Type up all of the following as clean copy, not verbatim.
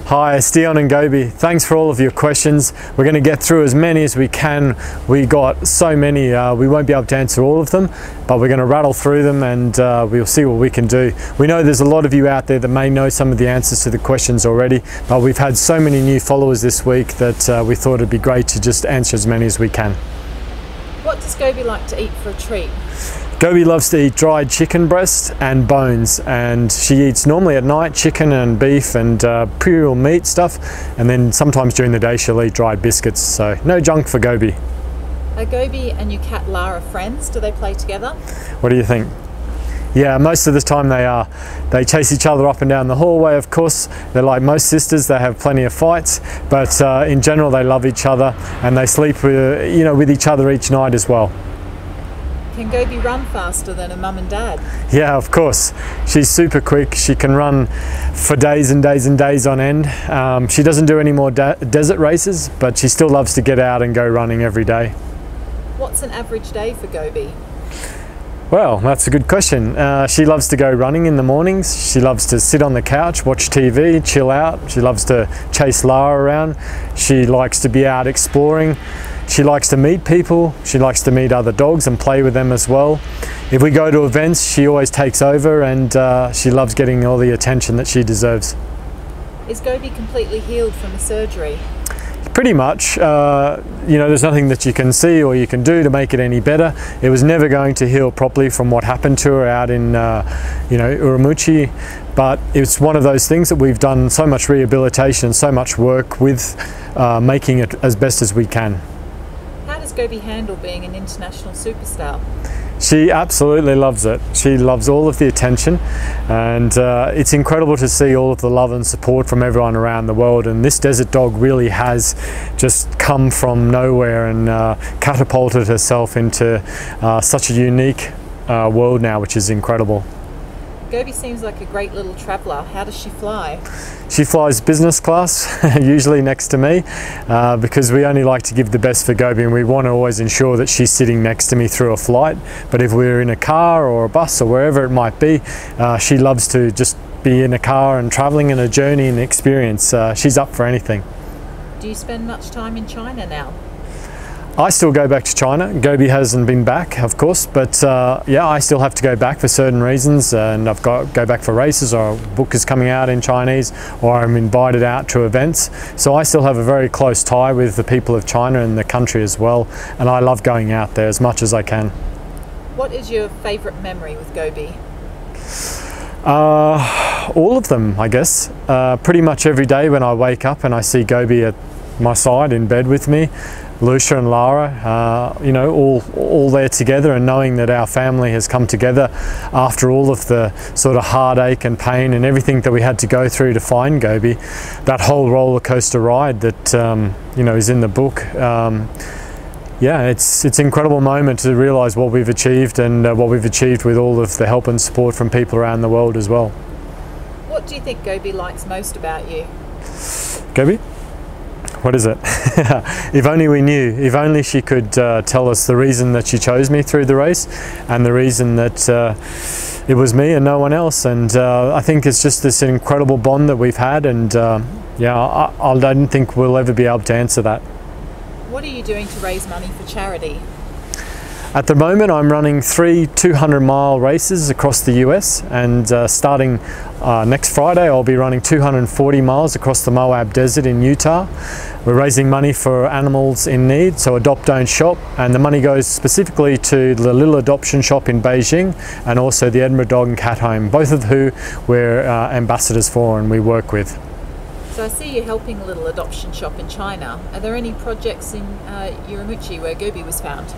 Hi, it's Dion and Gobi. Thanks for all of your questions. We're going to get through as many as we can. We got so many, we won't be able to answer all of them, but we're going to rattle through them and we'll see what we can do. We know there's a lot of you out there that may know some of the answers to the questions already, but we've had so many new followers this week that we thought it'd be great to just answer as many as we can. What does Gobi like to eat for a treat? Gobi loves to eat dried chicken breast and bones, and she eats normally at night chicken and beef and pure meat stuff, and then sometimes during the day she'll eat dried biscuits, so no junk for Gobi. Are Gobi and your cat Lara friends? Do they play together? What do you think? Yeah, most of the time they are. They chase each other up and down the hallway, of course. They're like most sisters, they have plenty of fights, but in general they love each other and they sleep with each other each night as well. Can Gobi run faster than her mum and dad? Yeah, of course. She's super quick. She can run for days and days and days on end. She doesn't do any more desert races, but she still loves to get out and go running every day. What's an average day for Gobi? Well, that's a good question. She loves to go running in the mornings. She loves to sit on the couch, watch TV, chill out. She loves to chase Lara around. She likes to be out exploring. She likes to meet people. She likes to meet other dogs and play with them as well. If we go to events, she always takes over and she loves getting all the attention that she deserves. Is Gobi completely healed from the surgery? Pretty much. There's nothing that you can see or you can do to make it any better. It was never going to heal properly from what happened to her out in Urumqi, but it's one of those things that we've done so much rehabilitation and so much work with making it as best as we can. How does Gobi handle being an international superstar? She absolutely loves it. She loves all of the attention, and it's incredible to see all of the love and support from everyone around the world, and this desert dog really has just come from nowhere and catapulted herself into such a unique world now, which is incredible. Gobi seems like a great little traveller. How does she fly? She flies business class, usually next to me, because we only like to give the best for Gobi and we want to always ensure that she's sitting next to me through a flight. But if we're in a car or a bus or wherever it might be, she loves to just be in a car and travelling in a journey and experience. She's up for anything. Do you spend much time in China now? I still go back to China. Gobi hasn't been back, of course, but yeah, I still have to go back for certain reasons, and I've got to go back for races, or a book is coming out in Chinese, or I'm invited out to events. So I still have a very close tie with the people of China and the country as well, and I love going out there as much as I can. What is your favourite memory with Gobi? All of them, I guess. Pretty much every day when I wake up and I see Gobi at my side in bed with me, Lucia and Lara, all there together, and knowing that our family has come together after all of the sort of heartache and pain and everything that we had to go through to find Gobi, that whole roller coaster ride that is in the book. Yeah, it's an incredible moment to realise what we've achieved and what we've achieved with all of the help and support from people around the world as well. What do you think Gobi likes most about you? Gobi? What is it? If only we knew. If only she could tell us the reason that she chose me through the race and the reason that it was me and no one else. And I think it's just this incredible bond that we've had, and I don't think we'll ever be able to answer that. What are you doing to raise money for charity? At the moment I'm running 3 200-mile races across the US, and starting next Friday I'll be running 240 miles across the Moab Desert in Utah. We're raising money for animals in need, so Adopt Don't Shop, and the money goes specifically to the Little Adoption Shop in Beijing and also the Edinburgh Dog and Cat Home, both of who we're ambassadors for and we work with. So I see you helping a Little Adoption Shop in China. Are there any projects in Urumqi where Gobi was found?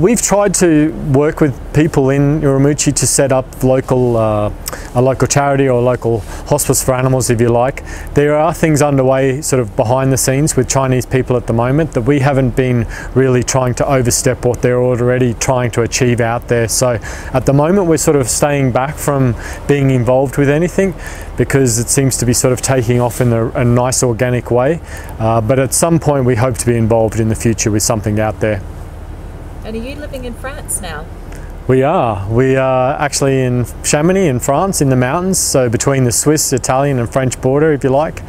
We've tried to work with people in Urumqi to set up a local charity or a local hospice for animals, if you like. There are things underway sort of behind the scenes with Chinese people at the moment that we haven't been really trying to overstep what they're already trying to achieve out there. So at the moment we're sort of staying back from being involved with anything because it seems to be sort of taking off in a nice organic way. But at some point we hope to be involved in the future with something out there. And are you living in France now? We are actually in Chamonix in France, in the mountains, so between the Swiss, Italian and French border, if you like.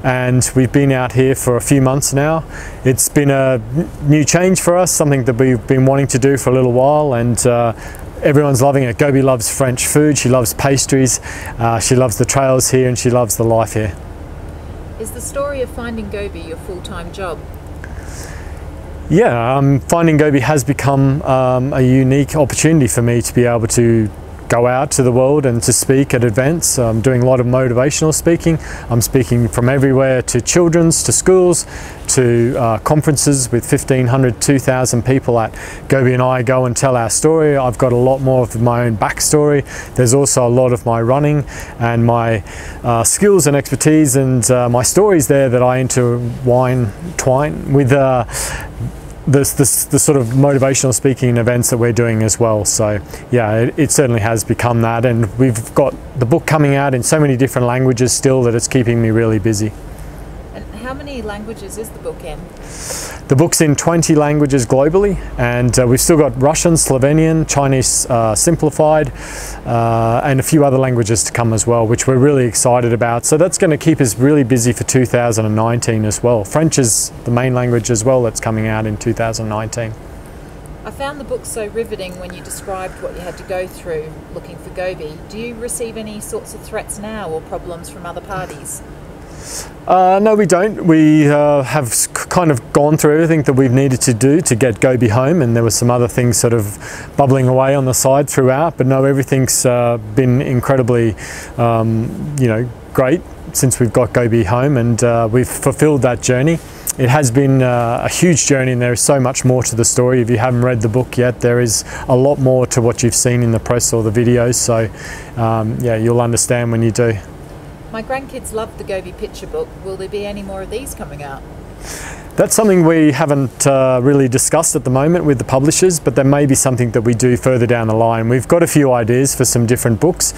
And we've been out here for a few months now. It's been a new change for us, something that we've been wanting to do for a little while, and everyone's loving it. Gobi loves French food, she loves pastries, she loves the trails here and she loves the life here. Is the story of Finding Gobi your full-time job? Yeah, Finding Gobi has become a unique opportunity for me to be able to go out to the world and to speak at events. I'm doing a lot of motivational speaking. I'm speaking from everywhere, to children's, to schools, to conferences with 1,500, 2,000 people at Gobi and I go and tell our story. I've got a lot more of my own backstory. There's also a lot of my running and my skills and expertise and my stories there that I twine with the sort of motivational speaking events that we're doing as well. So yeah, it certainly has become that, and we've got the book coming out in so many different languages still that it's keeping me really busy. And how many languages is the book in? The book's in 20 languages globally, and we've still got Russian, Slovenian, Chinese simplified, and a few other languages to come as well, which we're really excited about. So that's going to keep us really busy for 2019 as well. French is the main language as well that's coming out in 2019. I found the book so riveting when you described what you had to go through looking for Gobi. Do you receive any sorts of threats now or problems from other parties? No, we don't. We have kind of gone through everything that we've needed to do to get Gobi home, and there were some other things sort of bubbling away on the side throughout, but no, everything's been incredibly great since we've got Gobi home, and we've fulfilled that journey. It has been a huge journey, and there is so much more to the story. If you haven't read the book yet, there is a lot more to what you've seen in the press or the videos, so yeah, you'll understand when you do. My grandkids love the Gobi picture book. Will there be any more of these coming out? That's something we haven't really discussed at the moment with the publishers, but there may be something that we do further down the line. We've got a few ideas for some different books,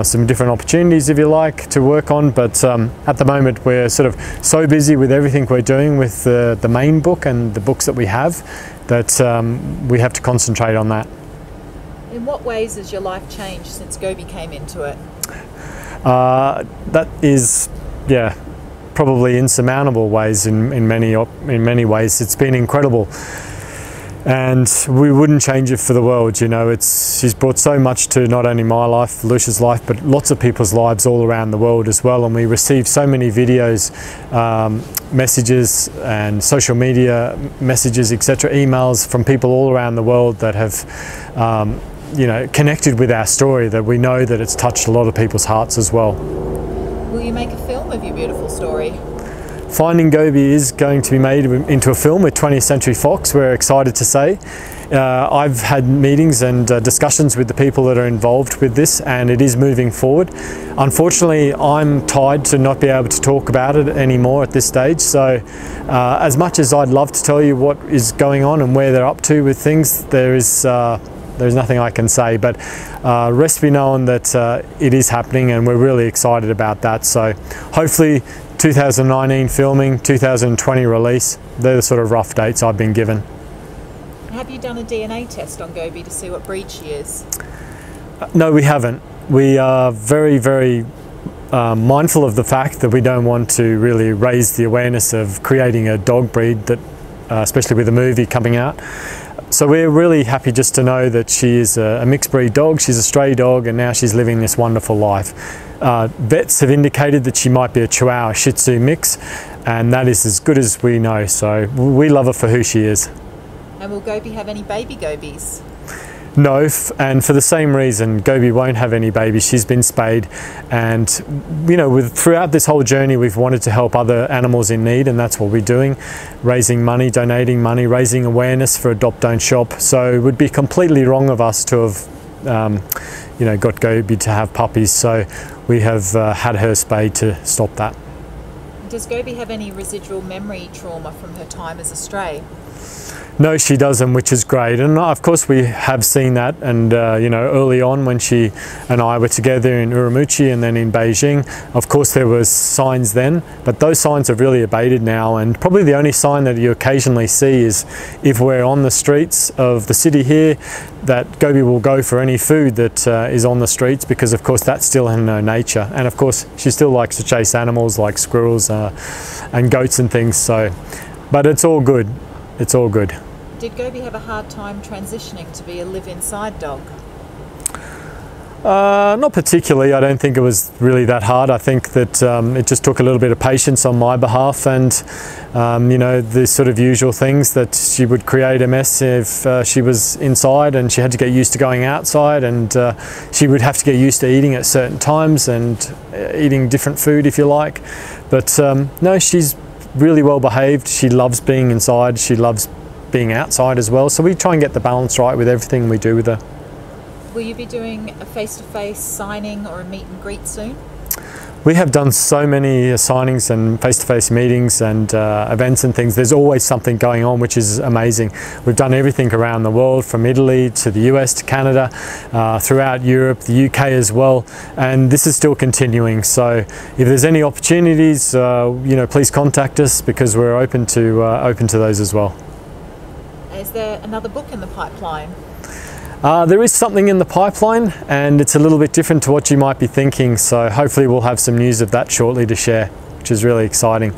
some different opportunities, if you like, to work on, but at the moment we're sort of so busy with everything we're doing with the main book and the books that we have that we have to concentrate on that. In what ways has your life changed since Gobi came into it? That is, yeah, probably insurmountable ways in many ways. It's been incredible, and we wouldn't change it for the world. You know, she's brought so much to not only my life, Lucia's life, but lots of people's lives all around the world as well. And we receive so many videos, messages and social media messages, etc., emails from people all around the world that have connected with our story, that we know that it's touched a lot of people's hearts as well. Will you make a film of your beautiful story? Finding Gobi is going to be made into a film with 20th Century Fox, we're excited to say. I've had meetings and discussions with the people that are involved with this, and it is moving forward. Unfortunately, I'm tied to not be able to talk about it anymore at this stage, so as much as I'd love to tell you what is going on and where they're up to with things, there's nothing I can say, but rest be known that it is happening, and we're really excited about that. So hopefully 2019 filming, 2020 release, they're the sort of rough dates I've been given. Have you done a DNA test on Gobi to see what breed she is? No, we haven't. We are very, very mindful of the fact that we don't want to really raise the awareness of creating a dog breed, that especially with a movie coming out. So we're really happy just to know that she is a mixed breed dog. She's a stray dog, and now she's living this wonderful life. Vets have indicated that she might be a Chihuahua Shih Tzu mix, and that is as good as we know. So we love her for who she is. And will Gobi have any baby Gobis? No, and for the same reason, Gobi won't have any babies. She's been spayed, and throughout this whole journey, we've wanted to help other animals in need, and that's what we're doing: raising money, donating money, raising awareness for Adopt Don't Shop. So it would be completely wrong of us to have, got Gobi to have puppies. So we have had her spayed to stop that. Does Gobi have any residual memory trauma from her time as a stray? No, she doesn't, which is great. And of course we have seen that, and you know, early on when she and I were together in Urumqi and then in Beijing, of course there was signs then, but those signs have really abated now, and probably the only sign that you occasionally see is if we're on the streets of the city here, that Gobi will go for any food that is on the streets, because of course that's still in her nature. And of course she still likes to chase animals like squirrels and goats and things, so, but it's all good. It's all good. Did Gobi have a hard time transitioning to be a live-inside dog? Not particularly. I don't think it was really that hard. I think that it just took a little bit of patience on my behalf, and you know, the sort of usual things that she would create a mess if she was inside, and she had to get used to going outside, and she would have to get used to eating at certain times and eating different food, if you like. But no, she's really well behaved. She loves being inside. She loves being outside as well. So we try and get the balance right with everything we do with her. Will you be doing a face-to-face signing or a meet and greet soon? We have done so many signings and face-to-face meetings and events and things. There's always something going on, which is amazing. We've done everything around the world, from Italy to the US to Canada, throughout Europe, the UK as well, and this is still continuing. So if there's any opportunities, you know, please contact us, because we're open to those as well. Is there another book in the pipeline? There is something in the pipeline, and it's a little bit different to what you might be thinking, so hopefully we'll have some news of that shortly to share, which is really exciting.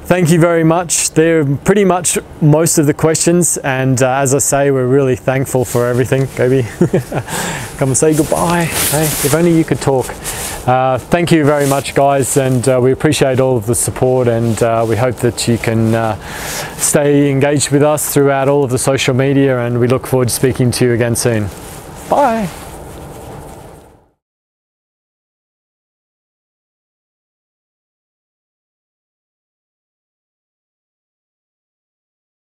Thank you very much. They're pretty much most of the questions, and as I say, we're really thankful for everything. Gobi, come and say goodbye. Hey, if only you could talk. Thank you very much, guys, and we appreciate all of the support, and we hope that you can stay engaged with us throughout all of the social media, and we look forward to speaking to you again soon. Bye.